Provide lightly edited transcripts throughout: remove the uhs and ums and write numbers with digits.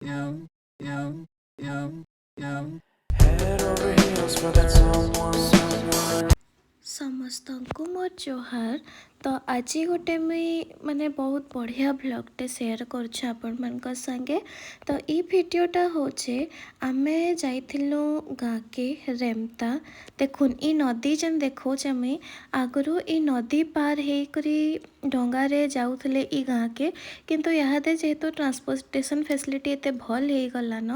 Head over heels for that someone. ସମସ୍ତଙ୍କୁ ମୋର ଜୁହାର। ତ ଆଜି ଗୋଟେ ମୁଇଁ ମାନେ ବହୁତ ବଢ଼ିଆ ଭ୍ଲଗ୍ଟେ ସେୟାର କରୁଛେ ଆପଣମାନଙ୍କ ସାଙ୍ଗେ। ତ ଇ ଭିଡ଼ିଓଟା ହଉଛେ ଆମେ ଯାଇଥିଲୁ ଗାଁକେ ରେମ୍ତା। ଦେଖୁନ୍ ଇ ନଦୀ ଯେନ୍ ଦେଖଉଛେ ମୁଇଁ ଆଗରୁ ଇ ନଦୀ ପାର ହେଇକରି ଡଙ୍ଗାରେ ଯାଉଥିଲେ ଇ ଗାଁକେ, କିନ୍ତୁ ଇହାଦେ ଯେହେତୁ ଟ୍ରାନ୍ସପୋର୍ଟେସନ୍ ଫେସିଲିଟି ଏତେ ଭଲ୍ ହେଇଗଲାନ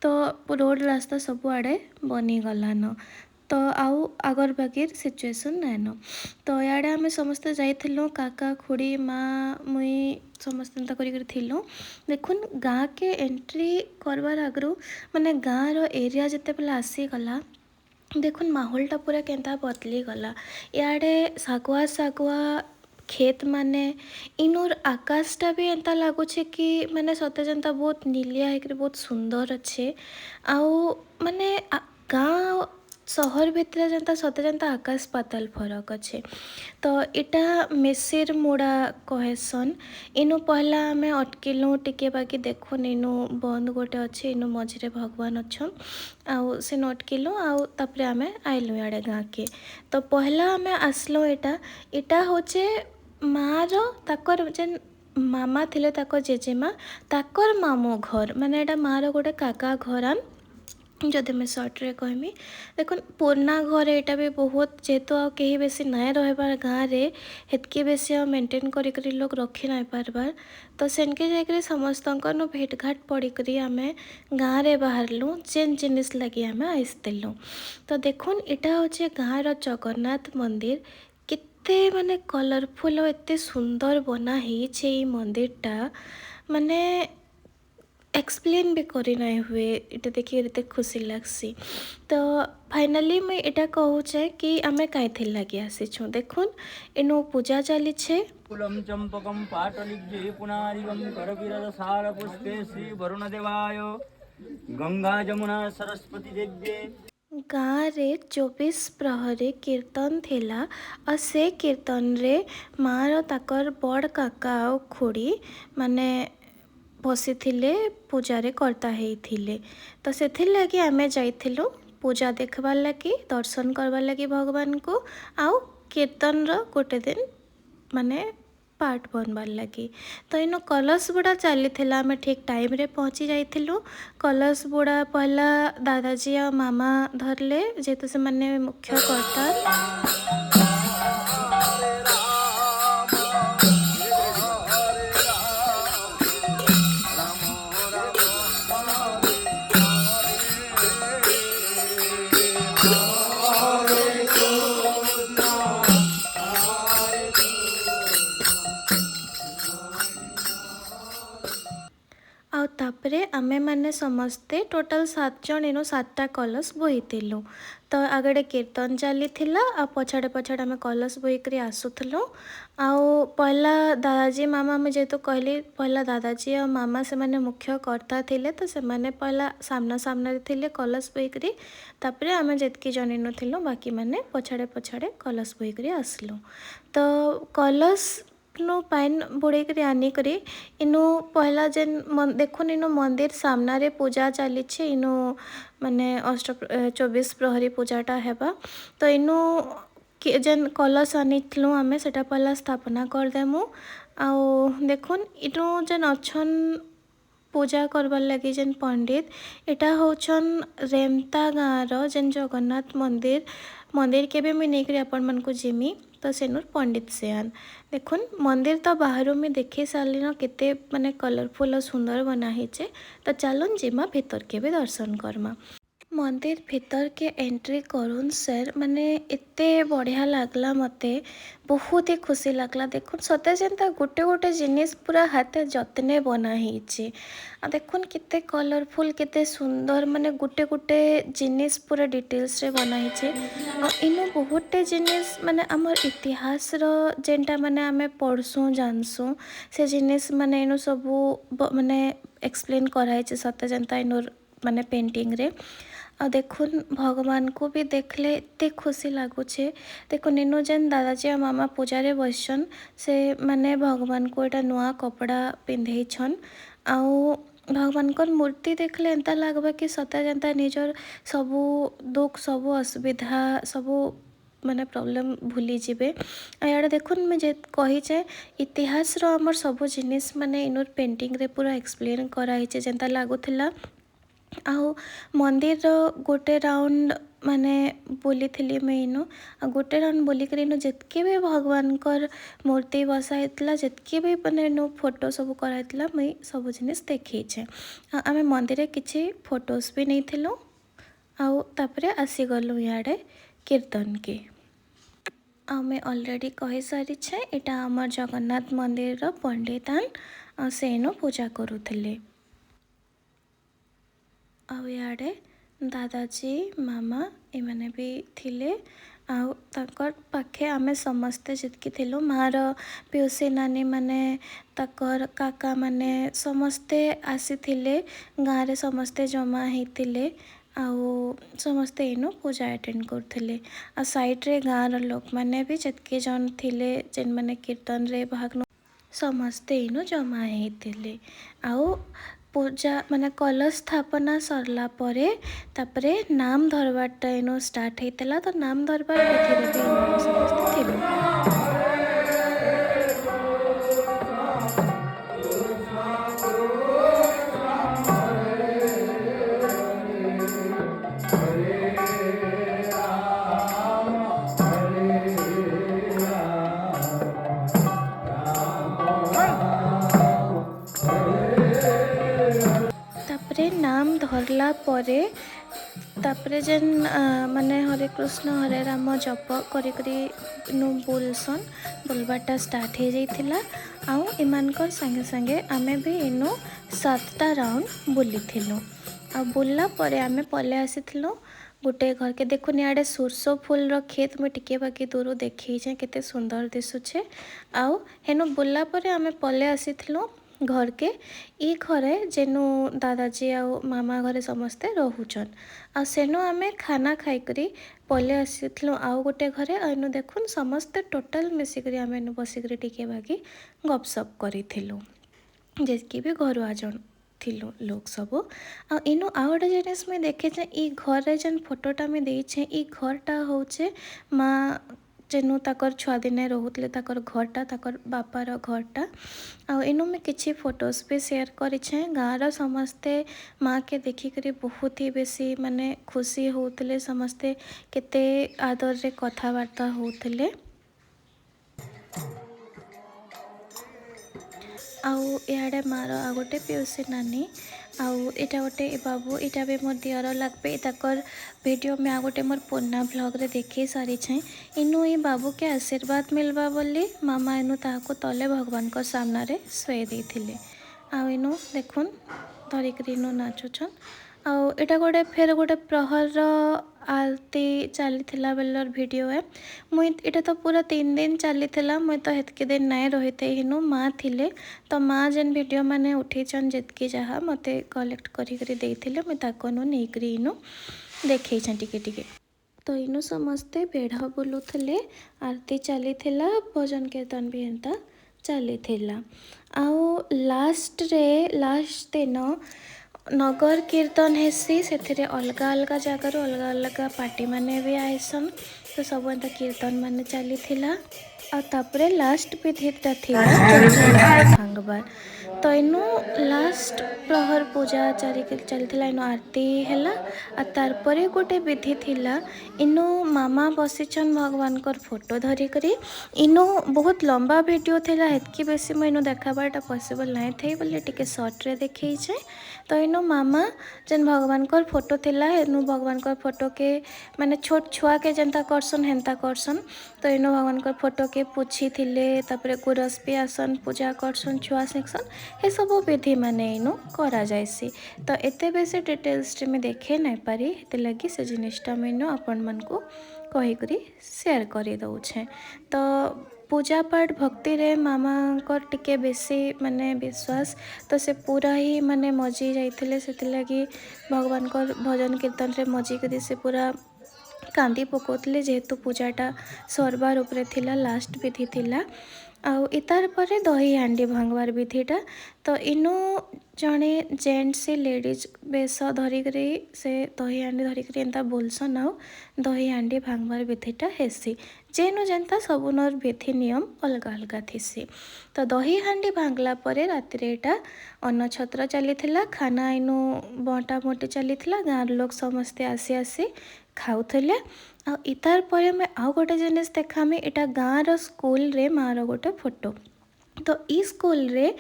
ତ ରୋଡ଼ ରାସ୍ତା ସବୁଆଡ଼େ ବନିଗଲାନ। ତ ଆଉ আগর বাগির সিচুଏସନ୍ ନାଇଁନ। ତ ଇଆଡ଼େ ଆମେ ସମସ୍ତେ ଯାଇଥିଲୁ, କାକା ଖୁଡ଼ି ମା ମୁଇଁ ସମସ୍ତେ ଏନ୍ତା କରିକିରି ଥିଲୁ। ଦେଖୁନ୍ ଗାଁକେ ଏଣ୍ଟ୍ରି କରବାର୍ ଆଗରୁ ମାନେ ଗାଁର ଏରିଆ ଯେତେବେଲେ ଆସିଗଲା, ଦେଖୁନ୍ ମାହୋଲଟା ପୁରା କେନ୍ତା ବଦଲି ଗଲା। ଇଆଡ଼େ ଶାଗୁଆ ଶାଗୁଆ खेत माने इनोर आकाशटा भी एंता लगुचे कि माने सते जेंता बहुत नीलिया है, बहुत सुंदर अच्छे। आउ माने गाँ सहर भितर जेंता सते जेंता आकाश पाताल फरक अच्छे। तो इटा मेसिर मुड़ा कहेसन। इनु पहला आमे अटकिलु टिके, बाकी देखुन इनु बंद गोटे अच्छे, इनु मझे भगवान अच्छन। आउ से अटकिलु आउ तापरे आमे आइलु इआड़े गाँ के। तो पहला आमे आसलो इटा होचे मार ताकर जेन मामा थिले, ताकर जेजेमा ताकर मामू घर, माने एटा मार गोटे काका घरान। जदि मैं सर्ट्रे कहमी, देखुन पुराना घर एटा भी बहुत, जेहेतु आ कहीं बेसी नाय रहबार गाँव रे, हेतकी बेसी आ मेंटेन करी लोग रखी नाय पारबार। तो सेनके जाकर समस्तंकर नो भेट घाट पड़ी आमे गाँव रे बाहरलु, जेन जिनिस लगी आमे आइसतेलु। तो देखुन इटा होचे गाँव रो जगन्नाथ मंदिर। केते माने कलरफुल और एते सुंदर बना ହେଇଛେ ई मंदिरटा, माने एक्सप्लेन भी करी नाई हुए। इटा देखिए एते खुशी लगसी। तो फाइनली मैं इटा कहूचे कि आमे काइथिल लगी आसीछु। देखुन इनु पूजा चली छे। कुलं चंपकं पाटलिज्जे पुनारिवं करविरलसारपुष्पे श्री वरुणदेवाय गंगा जमुना सरस्वती देव्ये। गाँव रे 24 प्रहरी कीर्तन थिला और से कीर्तन रे मार ताकर बड़ काका और खुड़ी माने बसी थिले, पूजारे कर्ता हेइथिले। तो सेथिर लगी आमे जाइथिलु पूजा देखबार लगी, दर्शन करबार लगी भगवान को, आउ कीर्तन रो गोटे दिन माने पार्ट बनबार लगी। तो इनो कलश बुड़ा चली थिला, आमे ठीक टाइम रे पहुँची जाइथिलु। कलश बुड़ा पहला दादाजी और मामा धरले, जेहेतु से माने मुख्य कर्ता। आउ तापरे आमे माने समस्ते टोटल 7 जन इनो 7टा कलश बोहिथिलु। तो आगड़े कीर्तन चली थिला आ पछाड़े पछाड़े आमे कलश बोहिकरी आसुथलु। आउ पहला दादाजी मामा में जेहेतु कहली, पहला दादाजी और मामा से माने मुख्य कर्ता थिले, तो से माने पहला सामना सामना थिले कलश बोहिकरी। तापरे आमे जेतकी जन इनो थिलु, बाकी माने पछाड़े पछाड़े कलश बोहिकरी आसलु। तो कलश नो पाइन बुड़ेकरी आनिकरी इनु पहला जेन देखुन इनु मंदिर सामना रे पूजा चली छे। इनु माने 24 प्रहरी पूजाटा हेबा। तो इनु जेन कलश आनिथलु आमे सेटा पहला स्थापना कर देमु। आउ देखुन इनु जेन अच्छन पूजा करबार लगी जेन पंडित, इटा होचन रेमता गाँव जेन जगन्नाथ मंदिर के भी मुझे नहीं आपण मन को जिमी। तो सेनुर पंडित सेयान देखुन मंदिर तो बाहर में देखी सारे न केते माने कलरफुल और सुंदर बना है। तो चलन जिमा भीतर के भी दर्शन करमा। मंदिर भीतर के एंट्री करुन सर माने एते बढ़िया लागला, मते बहुत ही खुशी लागला। देखुन सते जेंता गोटे गोटे जिनिस पूरा हाथे जतने बना है। देखुन केते कलरफुल केते सुंदर, माने गोटे गोटे जिनिस पूरा डिटेल्स रे बना है। इनु बहुते जिनिस माने आमर इतिहास रो जेंटा माने आमे पढ़सु जानसु से जिनिस माने इनु सबू माने एक्सप्लेन कराई सते जेंता इनु माने पेंटिंग रे। आ देखुन भगवान को भी देखले एते खुशी लगुचे। देखुन इनु जेन दादाजी और मामा पूजारे बसन से माने भगवान को एटा नुआ कपड़ा पिंधे छन। आउ भगवानकर मूर्ति देखले एंता लगबा कि सता जनता निजर सबू दुख सबू असुविधा सबू माने प्रॉब्लम भूली जिबे। यार देखुन मैं जे कहीचे इतिहास रो हमर सबू जिनिस माने इनर पेंटिंग रे पूरा एक्सप्लेन कराई जेनता लागुथिला। आउ मंदिर गोटे राउंड माने बोली थी मैं इनु गोटे राउंड बोलिक इनु जितके भी भगवानकर मूर्ति बसाइला जितके भी माने इनु फोटो सब कराइला मुई सब जिनिस देखीचे। आमे मंदिर किछि फोटोस भी नहीं थिलु आउ तापरे आसी गलु याडे कीर्तन के। आमे ऑलरेडी कही सारी छे एटा हमर जगन्नाथ मंदिर रो पंडितान सेनो पूजा करूथिले। आउ याडे दादाजी मामा एमाने भी थिले आउ ताकर पाखे आमे समस्ते जितकी थिलु मार पिउसी नानी माने ताकर काका माने समस्ते आसीथिले गाँव रे समस्ते जमा हेतिले आउ समस्ते इनु पूजा अटेंड करथिले। आ साइड रे गाँव लोक माने भी जितके जन थिले जेन माने कीर्तन रे भाग समस्ते इनु जमा हेतिले। आउ पूजा माने कलश स्थापना सरला परे तापरे नाम धरबाटा इनु स्टार्ट हेतला तो नाम धरबार विधि रे भी इनु समस्ते थिलु। तापरे नाम धरला परे तापरे जेन माने हरे कृष्ण हरे राम जप करी करी नु बोलसन बोलबाटा स्टार्ट हो जाइथिला। आउ इमानकर संगे संगे आमे भी इनु 7टा राउंड बुलीथिलु। आ बुलला परे आमे पले आसीथिलु गोटे घर के देखुन याडे सुरसो फूल रो खेत में टिके बाकी दूर देखी जे केते सुंदर दिसुछे। आउ हेनु बुलला परे आमे पले आसीथिलु घर के ई घरे जेनु दादाजी आउ मामा घरे समस्ते रहुचन। आ सेनु आमे खाना खाई करी पले आसीथिलु आउ गोटे घरे आइनु देखुन समस्ते टोटल मिसिकरी आमे नु बसिकरी टिके बाकी गपसप करिथिलु जेकी भी घर आजन थिलु लोग सब। आ इनु आउ गोटे जिनिस में देखे जे ई घर रे जेन फोटोटा में देइछे ई घरटा होचे माँ जेनु ताकर छुआ दिने रोहुतले ताकर घरटा ताकर बापार घरटा। आ इनु में किछि फोटोस भी शेयर करिछे। गाँव समस्ते माँ के देखिकरी बहुत ही बेसी माने खुशी होतले समस्ते केते आदर रे कथावार्ता होतले। आउ याडे मार आ गोटे पिउसी नानी आउ इटा गोटे बाबू इटा भी मोर दियर लागबे ताकर वीडियो में आ गोटे मोर पुन्ना ब्लॉग रे देखी सारी छे। इनु ई बाबू के आशीर्वाद मिलबा बोली मामा इनु ताको तले भगवान को सामना रे सोए देथिले। आउ इनु देखुन धरिकरी इनु नाचुछन। आउ इटा गोटे फेर गोटे प्रहर आरती चली थिला बेलर वीडियो है। मुई इटा तो पूरा 3 दिन चली थिला मुई तो हेतके दिन नाय रहिते हिनु माँ थिले तो माँ जेन वीडियो माने उठेछन जितकी जहा मते कलेक्ट करी करी देथिले मुई ताको नु नेकरी इनु देखैछन टिके टिके। तो इनु समस्ते बेढ़ा बुलुथले आरती चली थिला भजन कीर्तन भी एंता चली थिला। आउ लास्ट दिन नगर कीर्तन हेसी से अलग अलग जगार अलग अलग पार्टी माने भी आइसन तो सब एंता कीर्तन माने चली थिला। आ तापरे लास्ट विधिटा थिला भांगबार तो इनु लास्ट प्रहर पूजा चली थिला इनु आरती हैला। आ तारपरे गोटे विधि थिला इनु मामा बसिचन भगवान कर फोटो धरी करी इनु बहुत लंबा वीडियो थिला हेतकी बेसी मैं इनु देखाबाटा पॉसिबल नहीं थई बोले टिके शॉर्ट रे देखई छे। तो इनु मामा जेन भगवान कर फोटो थिला इनु भगवान कर फोटो के माने छोट छुआ के जनता करसन हेंता करसन तो इनु भगवान कर फोटो के पूछी थिले तापरे गुरस भी आसन पूजा करसन छुआ सेक्शन ये सब विधि माने इनु करा जायसी। तो एते बेसी डिटेल्स में देखे नहीं पारी हेते लगी से जिनिसटा मैंने आपण मन को कही करी शेयर करी दउछे। तो पूजा पाठ भक्ति रे मामा को टिके बेसी माने विश्वास तो से पूरा ही माने मजी जाइथिले सेति लगी भगवान को भजन कीर्तन रे मजी करी से पूरा कांदी पकोतले जेहेतु पूजाटा सरबार उपरे थिला लास्ट विधि थिला। आउ इतार परे दही हांडी भांगवार विधिटा तो इनु जड़े जेंट्स से लेडीज बेस धरिकी से दही हांडी धरिकी एंता बोलसन आउ दही हांडी भांगबार विधिटा हेसी जेनु जेनता सबुनर विधि नियम अलग अलग थीसी। तो दही हांडी भांगला परे राति एटा अन्न छत्र चली खाना इनु बंटा बंटी चली गाँव लोग समस्ते आसी आसी खाऊले। आ इतार परे मैं आउ गोटे जिनिस देखामी इटा गाँव स्कूल रे माँ रो गोटे फोटो। तो ई स्कूल रे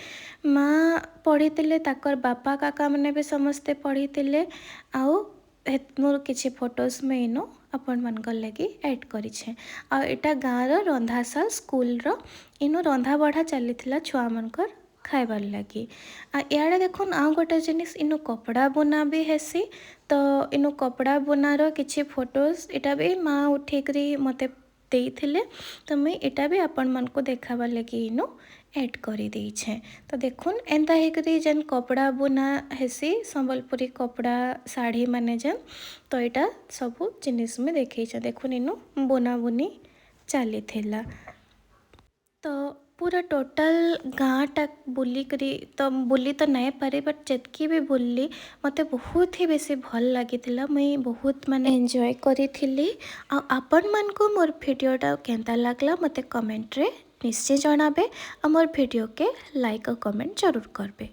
माँ पढ़ी ताकर बापा काका मैंने भी समस्ते पढ़ी आउ मोर किसी फोटोज में इनो आपण मान लगी ऐड करिछे। आ एटा गाँव रंधाशाल स्कूल रो इनो रंधा बढ़ा चली छुआ मनकर खाइबार लगी। आ इयाड़े देखुन आउ गोटे जिनिस इनु कपड़ा बुना भी हेसी। तो इनु कपड़ा बुनार किछि फोटोज इटा भी माँ उठेकरी मते देइथिले तो मुई इटा भी आपण मानको देखाबार लगी इनु ऐड करी देइछे। तो देखुन एंता हेकरी जेन कपड़ा बुना हेसी संबलपुरी कपड़ा साड़ी माने जेन तो इटा सबू जिनिस में देखैछे। देखुन इनु बुना बुनी चली थिला। तो पूरा टोटल गाँटा बुलिकरी तो बुली तो नहीं पारे बट जितकी भी बुल्ली मते बहुत ही बेसी भल लगी मुई बहुत माने एंजॉय करी थिली। आपण मान को मोर भिडियोटा केंता लागला मते कमेंट रे निश्चय जनाबे और मोर भिडियो के लाइक और कमेंट जरूर करबे।